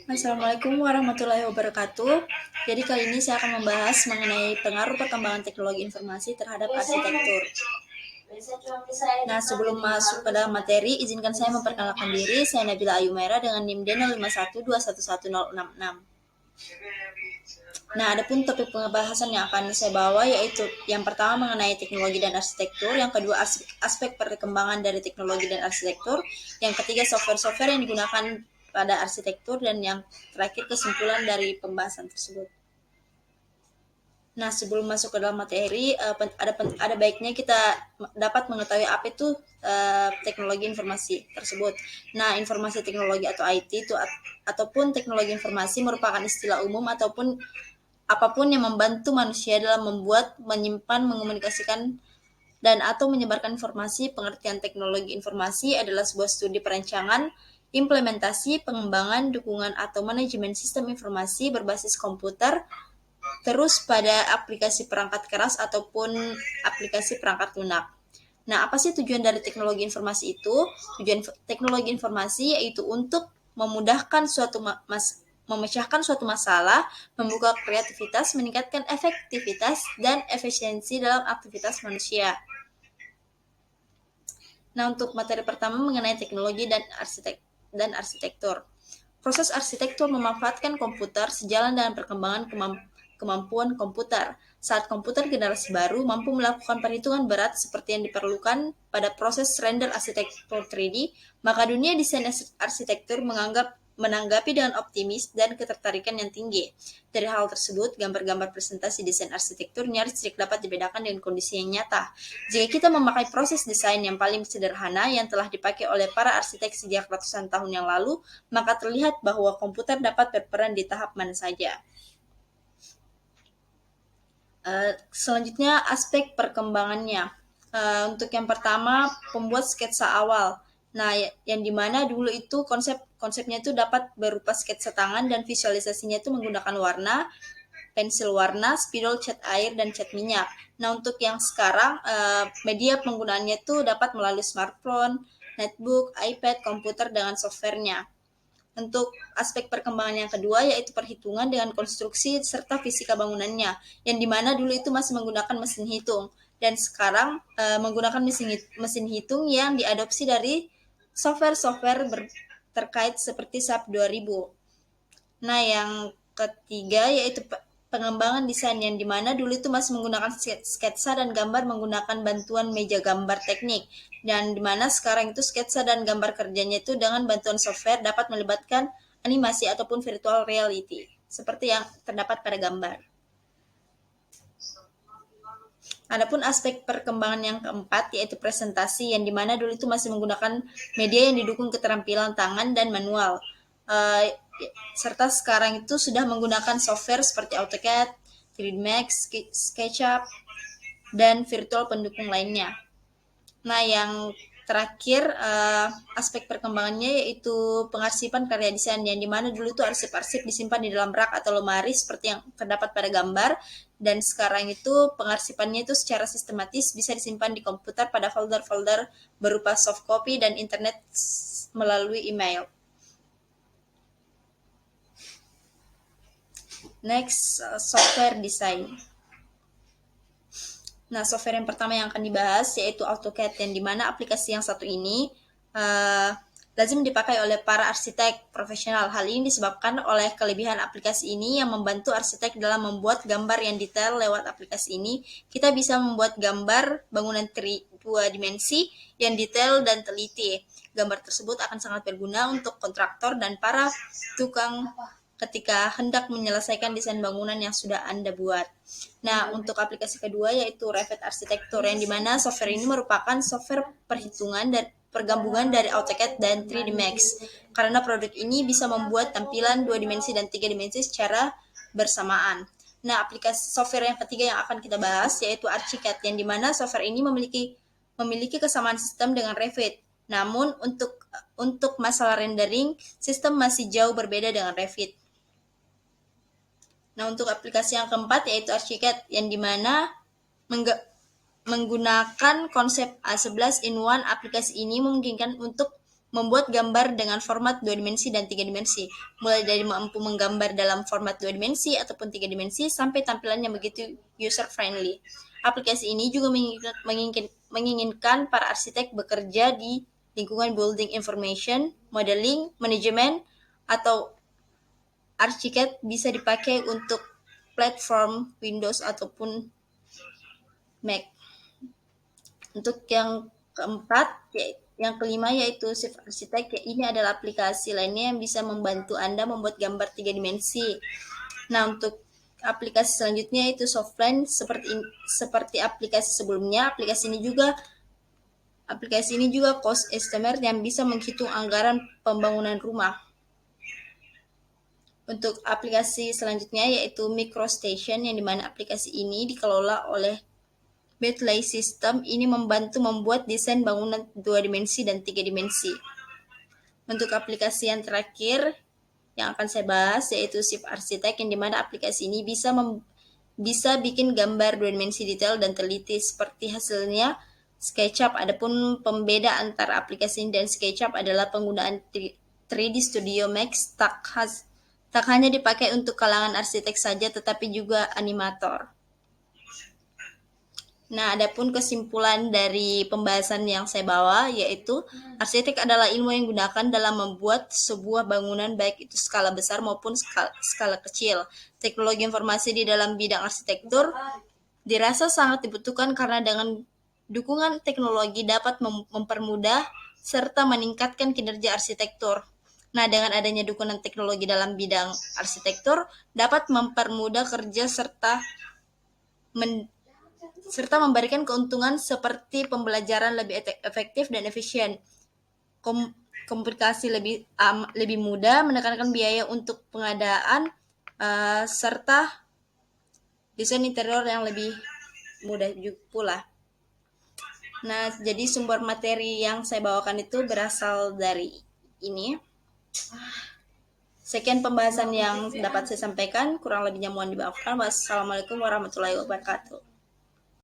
Assalamualaikum warahmatullahi wabarakatuh. Jadi kali ini saya akan membahas mengenai pengaruh perkembangan teknologi informasi terhadap arsitektur. Nah, sebelum masuk ke dalam materi, izinkan saya memperkenalkan diri. Saya Nabila Ayumaira dengan NIM D0512111066. Nah, adapun topik pembahasan yang akan saya bawa yaitu yang pertama mengenai teknologi dan arsitektur, yang kedua aspek perkembangan dari teknologi dan arsitektur, yang ketiga software-software yang digunakan pada arsitektur, dan yang terakhir kesimpulan dari pembahasan tersebut. Nah, sebelum masuk ke dalam materi, ada baiknya kita dapat mengetahui apa itu teknologi informasi tersebut. Nah, informasi teknologi atau IT itu ataupun teknologi informasi merupakan istilah umum ataupun apapun yang membantu manusia dalam membuat, menyimpan, mengomunikasikan, dan atau menyebarkan informasi. Pengertian teknologi informasi adalah sebuah studi perancangan, implementasi, pengembangan, dukungan, atau manajemen sistem informasi berbasis komputer, terus pada aplikasi perangkat keras ataupun aplikasi perangkat lunak. Nah, apa sih tujuan dari teknologi informasi itu? Tujuan teknologi informasi yaitu untuk memudahkan memecahkan suatu masalah, membuka kreativitas, meningkatkan efektivitas dan efisiensi dalam aktivitas manusia. Nah, untuk materi pertama mengenai teknologi dan arsitektur. Proses arsitektur memanfaatkan komputer sejalan dengan perkembangan kemampuan komputer. Saat komputer generasi baru mampu melakukan perhitungan berat seperti yang diperlukan pada proses render arsitektur 3D, maka dunia desain arsitektur menanggapi dengan optimis dan ketertarikan yang tinggi. Dari hal tersebut, gambar-gambar presentasi desain arsitektur nyaris tidak dapat dibedakan dengan kondisi yang nyata. Jika kita memakai proses desain yang paling sederhana yang telah dipakai oleh para arsitek sejak ratusan tahun yang lalu, maka terlihat bahwa komputer dapat berperan di tahap mana saja. Selanjutnya, aspek perkembangannya. Untuk yang pertama, pembuat sketsa awal. Nah, yang dimana dulu itu konsepnya itu dapat berupa sketsa tangan dan visualisasinya itu menggunakan warna, pensil warna, spidol, cat air, dan cat minyak. Nah, untuk yang sekarang, media penggunaannya itu dapat melalui smartphone, netbook, iPad, komputer dengan softwarenya. Untuk aspek perkembangan yang kedua yaitu perhitungan dengan konstruksi serta fisika bangunannya, yang dimana dulu itu masih menggunakan mesin hitung dan sekarang menggunakan mesin hitung yang diadopsi dari software-software terkait seperti SAP 2000. Nah, yang ketiga yaitu pengembangan desain, yang dimana dulu itu masih menggunakan sketsa dan gambar menggunakan bantuan meja gambar teknik, dan dimana sekarang itu sketsa dan gambar kerjanya itu dengan bantuan software dapat melibatkan animasi ataupun virtual reality seperti yang terdapat pada gambar. Adapun aspek perkembangan yang keempat yaitu presentasi, yang dimana dulu itu masih menggunakan media yang didukung keterampilan tangan dan manual. Serta sekarang itu sudah menggunakan software seperti AutoCAD, 3D Max, SketchUp, dan virtual pendukung lainnya. Nah, yang terakhir aspek perkembangannya yaitu pengarsipan karya desain, yang dimana dulu itu arsip-arsip disimpan di dalam rak atau lemari seperti yang terdapat pada gambar, dan sekarang itu pengarsipannya itu secara sistematis bisa disimpan di komputer pada folder-folder berupa soft copy dan internet melalui email. Next, software design. Nah, software yang pertama yang akan dibahas yaitu AutoCAD, yang dimana aplikasi yang satu ini lazim dipakai oleh para arsitek profesional. Hal ini disebabkan oleh kelebihan aplikasi ini yang membantu arsitek dalam membuat gambar yang detail. Lewat aplikasi ini, kita bisa membuat gambar bangunan 2 dimensi yang detail dan teliti. Gambar tersebut akan sangat berguna untuk kontraktor dan para tukang ketika hendak menyelesaikan desain bangunan yang sudah Anda buat. Nah, untuk aplikasi kedua yaitu Revit Arsitektur, yang dimana software ini merupakan software perhitungan dan pergabungan dari AutoCAD dan 3D Max, karena produk ini bisa membuat tampilan 2 dimensi dan 3 dimensi secara bersamaan. Nah, aplikasi software yang ketiga yang akan kita bahas yaitu Archicad, yang dimana software ini memiliki kesamaan sistem dengan Revit. Namun untuk masalah rendering, sistem masih jauh berbeda dengan Revit. Nah, untuk aplikasi yang keempat yaitu Archicad, yang dimana menggunakan konsep A11 in 1. Aplikasi ini memungkinkan untuk membuat gambar dengan format 2 dimensi dan 3 dimensi, mulai dari mampu menggambar dalam format 2 dimensi ataupun 3 dimensi sampai tampilan yang begitu user-friendly. Aplikasi ini juga menginginkan para arsitek bekerja di lingkungan building information, modeling, manajemen, atau arsitek bisa dipakai untuk platform Windows ataupun Mac. Untuk yang keempat, yang kelima yaitu Shift Architect. Ini adalah aplikasi lainnya yang bisa membantu Anda membuat gambar 3 dimensi. Nah, untuk aplikasi selanjutnya yaitu Softline seperti aplikasi sebelumnya. Aplikasi ini juga cost estimate yang bisa menghitung anggaran pembangunan rumah. Untuk aplikasi selanjutnya yaitu MicroStation, yang dimana aplikasi ini dikelola oleh Bentley System. Ini membantu membuat desain bangunan 2 dimensi dan 3 dimensi. Untuk aplikasi yang terakhir yang akan saya bahas yaitu Shift Architect, yang dimana aplikasi ini bisa bikin gambar 2 dimensi detail dan teliti seperti hasilnya SketchUp. Adapun pembeda antara aplikasi ini dan SketchUp adalah penggunaan 3D Studio Max tak hanya dipakai untuk kalangan arsitek saja, tetapi juga animator. Nah, adapun kesimpulan dari pembahasan yang saya bawa yaitu arsitek adalah ilmu yang digunakan dalam membuat sebuah bangunan baik itu skala besar maupun skala kecil. Teknologi informasi di dalam bidang arsitektur dirasa sangat dibutuhkan karena dengan dukungan teknologi dapat mempermudah serta meningkatkan kinerja arsitektur. Nah, dengan adanya dukungan teknologi dalam bidang arsitektur dapat mempermudah kerja serta memberikan keuntungan seperti pembelajaran lebih efektif dan efisien, komunikasi lebih mudah, menekankan biaya untuk pengadaan, serta desain interior yang lebih mudah juga pula. Nah, jadi sumber materi yang saya bawakan itu berasal dari ini. Sekian pembahasan yang dapat saya sampaikan, kurang lebihnya mohon dimaafkan. Wassalamualaikum warahmatullahi wabarakatuh.